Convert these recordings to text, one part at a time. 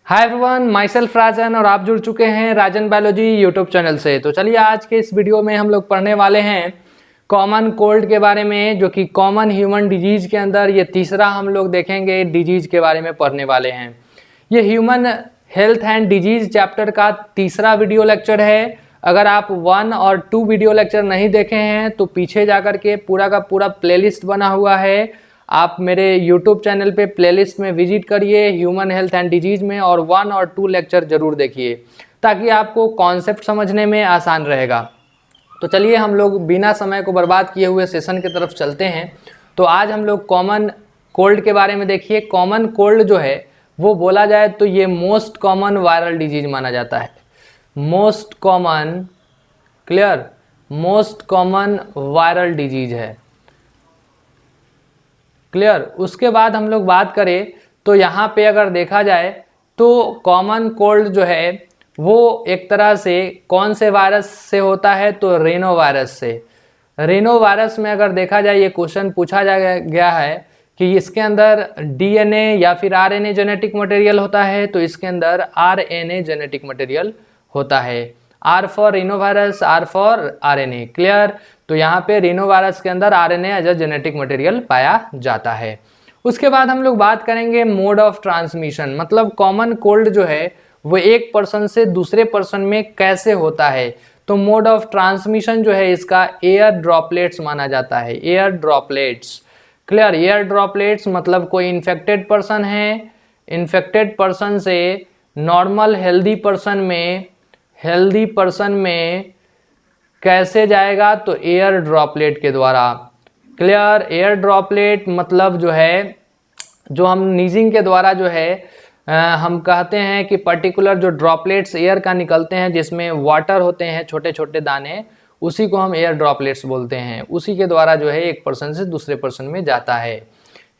Hi everyone, my self राजन और आप जुड़ चुके हैं राजन बायोलॉजी यूट्यूब चैनल से। तो चलिए आज के इस वीडियो में हम लोग पढ़ने वाले हैं कॉमन कोल्ड के बारे में, जो कि कॉमन ह्यूमन डिजीज के अंदर ये तीसरा हम लोग देखेंगे डिजीज के बारे में पढ़ने वाले हैं। ये human health and disease chapter का तीसरा वीडियो लेक्चर है। अगर आप 1 और 2 वीडियो लेक्चर नहीं देखे हैं तो पीछे जाकर के पूरा का पूरा प्लेलिस्ट बना हुआ है, आप मेरे YouTube चैनल पे प्लेलिस्ट में विजिट करिए ह्यूमन हेल्थ एंड डिजीज में, और 1 और 2 लेक्चर जरूर देखिए ताकि आपको कॉन्सेप्ट समझने में आसान रहेगा। तो चलिए हम लोग बिना समय को बर्बाद किए हुए सेशन की तरफ चलते हैं। तो आज हम लोग कॉमन कोल्ड के बारे में देखिए। कॉमन कोल्ड जो है वो बोला जाए तो ये मोस्ट कॉमन वायरल डिजीज माना जाता है। Most common, clear, most common viral disease है, क्लियर। उसके बाद हम लोग बात करें तो यहाँ पे अगर देखा जाए तो कॉमन कोल्ड जो है वो एक तरह से कौन से वायरस से होता है, तो रेनो वायरस से। रेनो वायरस में अगर देखा जाए ये क्वेश्चन पूछा गया है कि इसके अंदर डीएनए या फिर आरएनए जेनेटिक मटेरियल होता है, तो इसके अंदर आरएनए जेनेटिक मटेरियल होता है। R for rhino virus, R for RNA, clear. तो यहाँ पे रेनो वायरस के अंदर RNA as a genetic material पाया जाता है। उसके बाद हम लोग बात करेंगे मोड ऑफ ट्रांसमिशन, मतलब कॉमन कोल्ड जो है वो एक पर्सन से दूसरे पर्सन में कैसे होता है। तो मोड ऑफ ट्रांसमिशन जो है इसका एयर ड्रॉपलेट्स माना जाता है। Air droplets, clear. Air droplets मतलब कोई इन्फेक्टेड पर्सन है, इन्फेक्टेड पर्सन से नॉर्मल हेल्दी पर्सन में कैसे जाएगा, तो एयर ड्रॉपलेट के द्वारा, क्लियर। एयर ड्रॉपलेट मतलब जो है, जो हम नीजिंग के द्वारा जो है हम कहते हैं कि पर्टिकुलर जो ड्रॉपलेट्स एयर का निकलते हैं जिसमें वाटर होते हैं छोटे छोटे दाने, उसी को हम एयर ड्रॉपलेट्स बोलते हैं। उसी के द्वारा जो है एक पर्सन से दूसरे पर्सन में जाता है।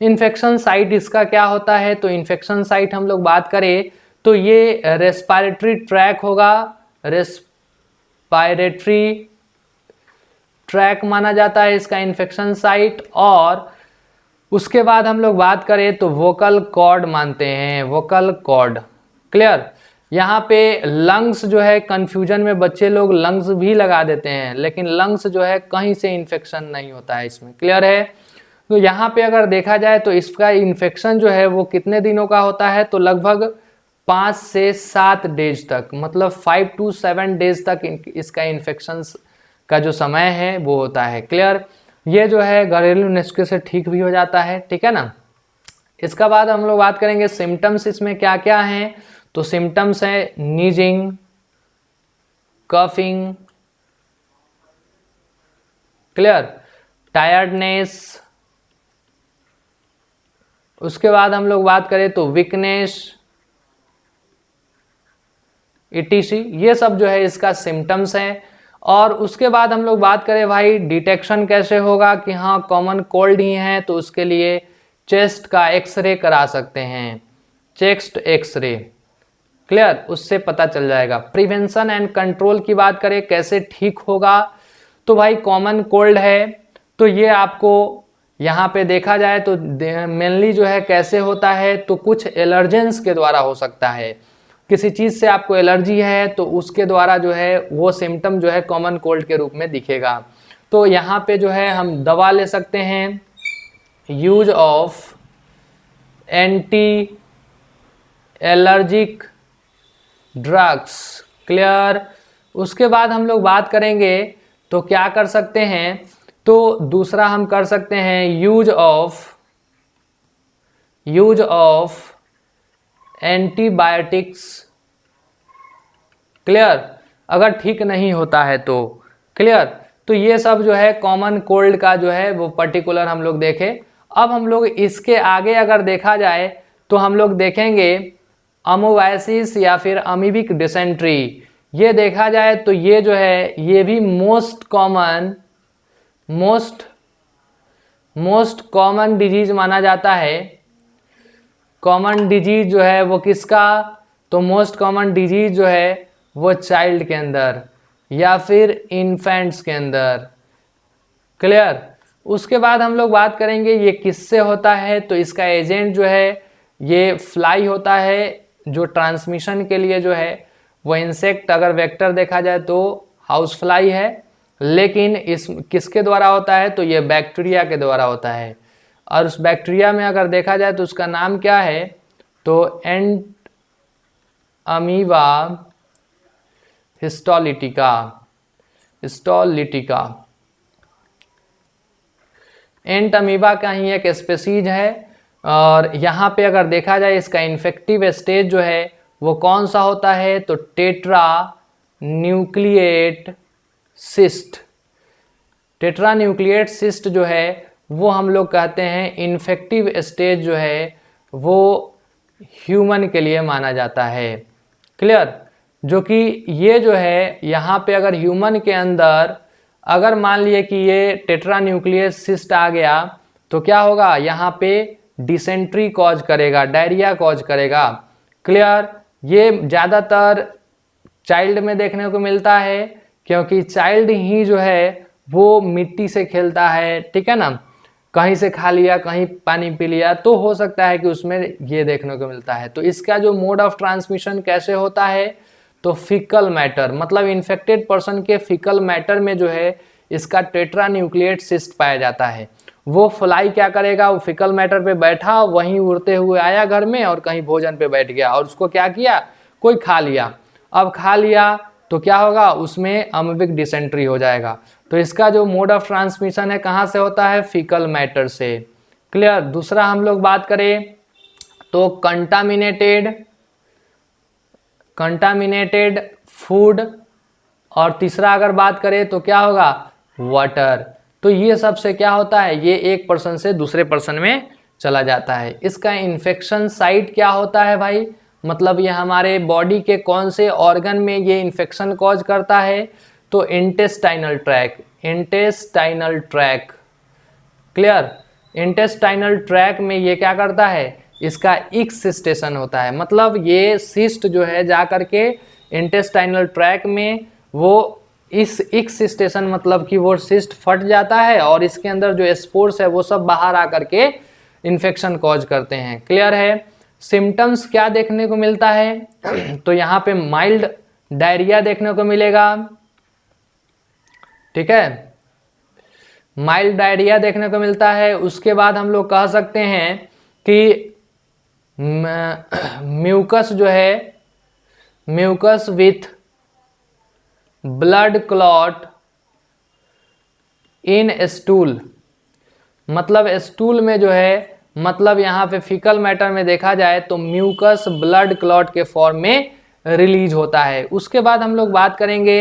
इन्फेक्शन साइट इसका क्या होता है, तो इन्फेक्शन साइट हम लोग बात करें तो ये रेस्पिरेटरी ट्रैक होगा, रेस्पिरेटरी ट्रैक माना जाता है इसका इन्फेक्शन साइट। और उसके बाद हम लोग बात करें तो वोकल कॉर्ड मानते हैं, वोकल कॉर्ड, क्लियर। यहाँ पे लंग्स जो है कंफ्यूजन में बच्चे लोग लंग्स भी लगा देते हैं, लेकिन लंग्स जो है कहीं से इन्फेक्शन नहीं होता है इसमें, क्लियर है। तो यहाँ पे अगर देखा जाए तो इसका इन्फेक्शन जो है वो कितने दिनों का होता है, तो लगभग 5 से 7 डेज तक, मतलब 5 to 7 डेज तक इसका इन्फेक्शन का जो समय है वो होता है, क्लियर। ये जो है घरेलू नुस्खे से ठीक भी हो जाता है, ठीक है ना। इसका बाद हम लोग बात करेंगे सिम्टम्स इसमें क्या क्या हैं। तो सिम्टम्स है नीजिंग, कफिंग, क्लियर, टायर्डनेस। उसके बाद हम लोग बात करें तो वीकनेस, ईटीसी, ये सब जो है इसका सिम्टम्स है। और उसके बाद हम लोग बात करें भाई डिटेक्शन कैसे होगा कि हाँ कॉमन कोल्ड ही है, तो उसके लिए चेस्ट का एक्सरे करा सकते हैं, चेस्ट एक्सरे, क्लियर, उससे पता चल जाएगा। प्रिवेंशन एंड कंट्रोल की बात करें कैसे ठीक होगा, तो भाई कॉमन कोल्ड है तो ये आपको यहाँ पे देखा जाए तो मेनली जो है कैसे होता है, तो कुछ एलर्जेंस के द्वारा हो सकता है। किसी चीज़ से आपको एलर्जी है तो उसके द्वारा जो है वो सिम्टम जो है कॉमन कोल्ड के रूप में दिखेगा। तो यहाँ पे जो है हम दवा ले सकते हैं, use of anti allergic drugs, clear. उसके बाद हम लोग बात करेंगे तो क्या कर सकते हैं, तो दूसरा हम कर सकते हैं यूज ऑफ एंटीबायोटिक्स, क्लियर, अगर ठीक नहीं होता है तो, क्लियर। तो ये सब जो है कॉमन कोल्ड का जो है वो पर्टिकुलर हम लोग देखें। अब हम लोग इसके आगे अगर देखा जाए तो हम लोग देखेंगे अमोवायसिस या फिर अमीबिक डिसेंट्री। ये देखा जाए तो ये जो है ये भी मोस्ट कॉमन डिजीज माना जाता है। कॉमन डिजीज जो है वो किसका, तो मोस्ट कॉमन डिजीज जो है वो चाइल्ड के अंदर या फिर इन्फेंट्स के अंदर, क्लियर। उसके बाद हम लोग बात करेंगे ये किससे होता है, तो इसका एजेंट जो है ये फ्लाई होता है, जो ट्रांसमिशन के लिए जो है वो इंसेक्ट अगर वेक्टर देखा जाए तो हाउस फ्लाई है, लेकिन इस किसके द्वारा होता है, तो ये बैक्टीरिया के द्वारा होता है। और उस बैक्टीरिया में अगर देखा जाए तो उसका नाम क्या है, तो एंट अमीबा हिस्टोलिटिका। एंट अमीबा का ही एक स्पेसीज है। और यहाँ पे अगर देखा जाए इसका इन्फेक्टिव स्टेज जो है वो कौन सा होता है, तो tetra nucleate cyst. Tetra nucleate cyst जो है वो हम लोग कहते हैं इन्फेक्टिव स्टेज जो है वो ह्यूमन के लिए माना जाता है। क्लियर? जो कि ये जो है यहाँ पे अगर ह्यूमन के अंदर अगर मान लिए कि ये टेट्रा न्यूक्लियस सिस्ट आ गया तो क्या होगा, यहाँ पे डिसेंट्री कॉज करेगा, डायरिया कॉज करेगा। क्लियर? ये ज़्यादातर चाइल्ड में देखने को मिलता है, क्योंकि चाइल्ड ही जो है वो मिट्टी से खेलता है, ठीक है ना, कहीं से खा लिया, कहीं पानी पी लिया, तो हो सकता है कि उसमें ये देखने को मिलता है। तो इसका जो मोड ऑफ ट्रांसमिशन कैसे होता है, तो फीकल मैटर, मतलब इन्फेक्टेड पर्सन के फीकल मैटर में जो है इसका टेट्रा न्यूक्लिएट सिस्ट पाया जाता है। वो फ्लाई क्या करेगा, वो फीकल मैटर पे बैठा, वहीं उड़ते हुए आया घर में और कहीं भोजन पे बैठ गया और उसको क्या किया, कोई खा लिया। अब खा लिया तो क्या होगा, उसमें अमीबिक डिसेंट्री हो जाएगा। तो इसका जो मोड ऑफ ट्रांसमिशन है कहाँ से होता है, फीकल मैटर से। क्लियर? दूसरा हम लोग बात करें तो कंटामिनेटेड फूड, और तीसरा अगर बात करें तो क्या होगा, वाटर। तो ये सब से क्या होता है, ये एक पर्सन से दूसरे पर्सन में चला जाता है। इसका इन्फेक्शन साइट क्या होता है भाई, मतलब ये हमारे बॉडी के कौन से ऑर्गन में ये इन्फेक्शन कॉज करता है, तो intestinal tract. Clear? Intestinal tract में ये क्या करता है, इसका इक्स स्टेशन होता है, मतलब ये सिस्ट जो है जा करके इंटेस्टाइनल ट्रैक में वो इस इक्स स्टेशन, मतलब कि वो सिस्ट फट जाता है और इसके अंदर जो स्पोर्स है वो सब बाहर आकर के इन्फेक्शन कॉज करते हैं। क्लियर है? सिम्टम्स क्या देखने को मिलता है तो यहाँ पे माइल्ड डायरिया देखने को मिलेगा, ठीक है, माइल्ड डायरिया देखने को मिलता है। उसके बाद हम लोग कह सकते हैं कि म्यूकस जो है, mucus with blood clot in stool, मतलब स्टूल में जो है, मतलब यहाँ पे फीकल मैटर में देखा जाए तो म्यूकस ब्लड क्लॉट के फॉर्म में रिलीज होता है। उसके बाद हम लोग बात करेंगे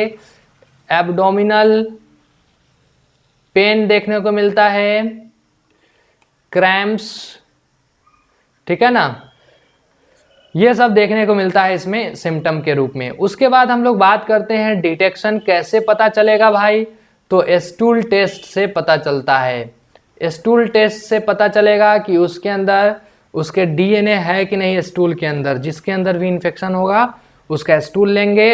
एब्डोमिनल पेन देखने को मिलता है, क्रैम्प्स, ठीक है ना, ये सब देखने को मिलता है इसमें सिम्टम के रूप में। उसके बाद हम लोग बात करते हैं डिटेक्शन कैसे पता चलेगा भाई, तो स्टूल टेस्ट से पता चलता है। स्टूल टेस्ट से पता चलेगा कि उसके अंदर उसके डीएनए है कि नहीं स्टूल के अंदर, जिसके अंदर भी इन्फेक्शन होगा उसका स्टूल लेंगे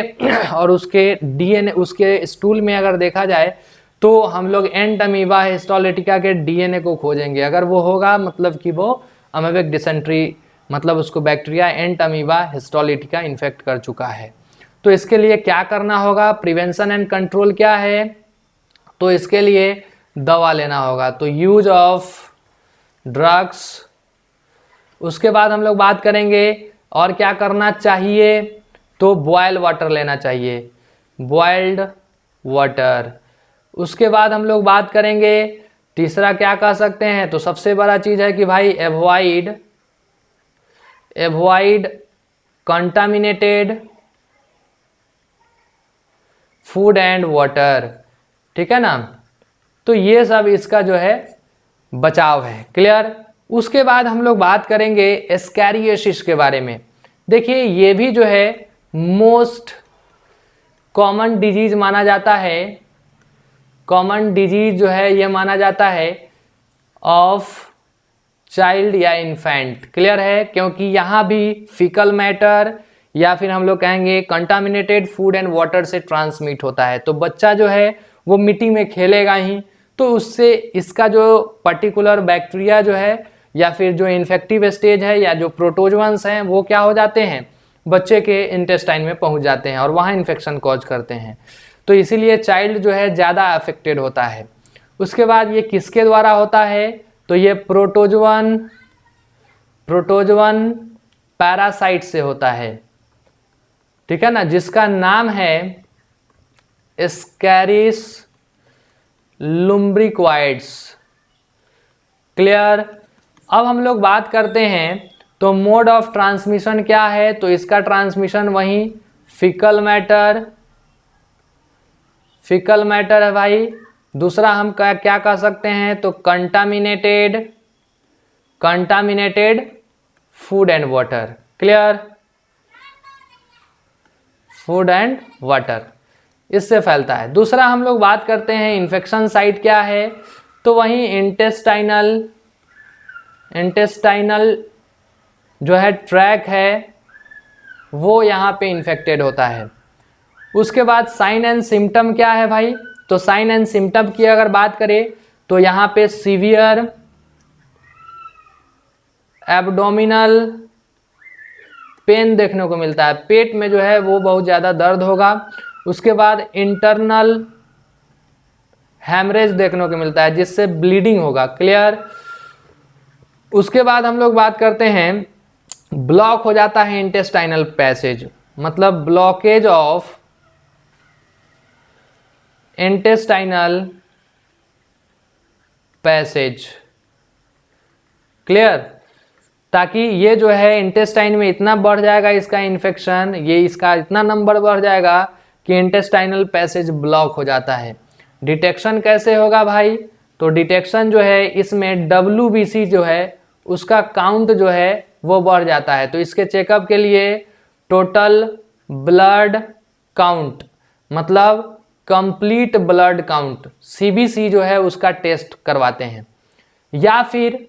और उसके डीएनए, उसके स्टूल में अगर देखा जाए तो हम लोग एंट अमीबा हिस्टोलिटिका के डीएनए को खोजेंगे। अगर वो होगा मतलब कि वो अमीबिक डिसेंट्री, मतलब उसको बैक्टीरिया एंट अमीबा हिस्टोलिटिका इन्फेक्ट कर चुका है। तो इसके लिए क्या करना होगा, प्रिवेंशन एंड कंट्रोल क्या है, तो इसके लिए दवा लेना होगा, तो यूज ऑफ ड्रग्स। उसके बाद हम लोग बात करेंगे और क्या करना चाहिए, तो बॉयल वाटर लेना चाहिए, बॉइल्ड वाटर। उसके बाद हम लोग बात करेंगे तीसरा क्या कह सकते हैं, तो सबसे बड़ा चीज है कि भाई avoid contaminated food and water, ठीक है ना। तो ये सब इसका जो है बचाव है। क्लियर? उसके बाद हम लोग बात करेंगे एस्कैरियोसिस के बारे में। देखिए ये भी जो है मोस्ट कॉमन डिजीज माना जाता है, कॉमन डिजीज जो है ये माना जाता है ऑफ चाइल्ड या इन्फेंट। क्लियर है? क्योंकि यहाँ भी फीकल मैटर या फिर हम लोग कहेंगे कंटामिनेटेड फूड एंड वाटर से ट्रांसमिट होता है। तो बच्चा जो है वो मिट्टी में खेलेगा ही, तो उससे इसका जो पर्टिकुलर बैक्टीरिया जो है या फिर जो इन्फेक्टिव स्टेज है या जो प्रोटोजोअन्स हैं वो क्या हो जाते हैं, बच्चे के इंटेस्टाइन में पहुंच जाते हैं और वहाँ इन्फेक्शन कॉज करते हैं। तो इसीलिए चाइल्ड जो है ज़्यादा अफेक्टेड होता है। उसके बाद ये किसके द्वारा होता है, तो ये प्रोटोजोअन पैरासाइट से होता है, ठीक है ना, जिसका नाम है एस्केरिस लुम्ब्रिक्वाइड्स। क्लियर। अब हम लोग बात करते हैं तो मोड ऑफ ट्रांसमिशन क्या है, तो इसका ट्रांसमिशन वही फीकल मैटर है भाई। दूसरा हम क्या कह सकते हैं, तो contaminated food and water. Clear, food and water इससे फैलता है। दूसरा हम लोग बात करते हैं इन्फेक्शन साइट क्या है, तो वही इंटेस्टाइनल जो है ट्रैक है वो यहाँ पे इन्फेक्टेड होता है। उसके बाद साइन एंड सिम्टम क्या है भाई, तो साइन एंड सिम्टम की अगर बात करें तो यहाँ पे सीवियर एब्डोमिनल पेन देखने को मिलता है, पेट में जो है वो बहुत ज़्यादा दर्द होगा। उसके बाद इंटरनल हैमरेज देखने को मिलता है जिससे ब्लीडिंग होगा। क्लियर। उसके बाद हम लोग बात करते हैं ब्लॉक हो जाता है इंटेस्टाइनल पैसेज, मतलब blockage of intestinal passage. Clear. ताकि ये जो है इंटेस्टाइन में इतना बढ़ जाएगा इसका इन्फेक्शन, ये इसका इतना नंबर बढ़ जाएगा कि इंटेस्टाइनल पैसेज ब्लॉक हो जाता है। डिटेक्शन कैसे होगा भाई, तो डिटेक्शन जो है इसमें WBC जो है उसका काउंट जो है वो बढ़ जाता है। तो इसके चेकअप के लिए टोटल ब्लड काउंट, मतलब कंप्लीट ब्लड काउंट CBC जो है उसका टेस्ट करवाते हैं। या फिर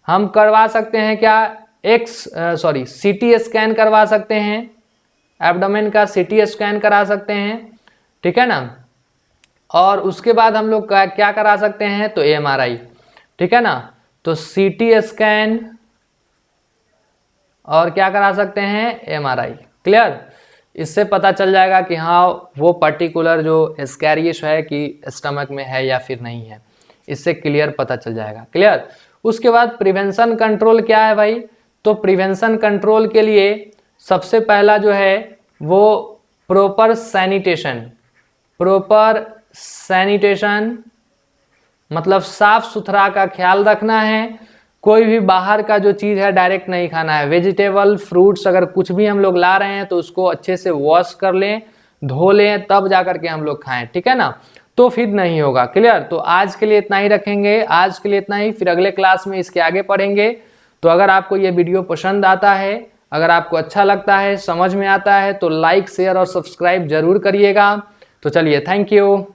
हम करवा सकते हैं क्या, CT स्कैन करवा सकते हैं, एब्डोमेन का CT स्कैन करा सकते हैं, ठीक है ना। और उसके बाद हम लोग क्या करा सकते हैं, तो MRI, ठीक है ना। तो CT स्कैन और क्या करा सकते हैं, MRI। क्लियर। इससे पता चल जाएगा कि हाँ वो पर्टिकुलर जो एस्कैरियस है कि स्टमक में है या फिर नहीं है, इससे क्लियर पता चल जाएगा। क्लियर। उसके बाद प्रिवेंशन कंट्रोल क्या है भाई, तो प्रिवेंशन कंट्रोल के लिए सबसे पहला जो है वो प्रॉपर सैनिटेशन मतलब साफ सुथरा का ख्याल रखना है। कोई भी बाहर का जो चीज़ है डायरेक्ट नहीं खाना है। वेजिटेबल फ्रूट्स अगर कुछ भी हम लोग ला रहे हैं तो उसको अच्छे से वॉश कर लें, धो लें, तब जा करके हम लोग खाएं, ठीक है ना, तो फिर नहीं होगा। क्लियर। तो आज के लिए इतना ही रखेंगे, आज के लिए इतना ही, फिर अगले क्लास में इसके आगे पढ़ेंगे। तो अगर आपको ये वीडियो पसंद आता है, अगर आपको अच्छा लगता है, समझ में आता है, तो लाइक शेयर और सब्सक्राइब जरूर करिएगा। तो चलिए, थैंक यू।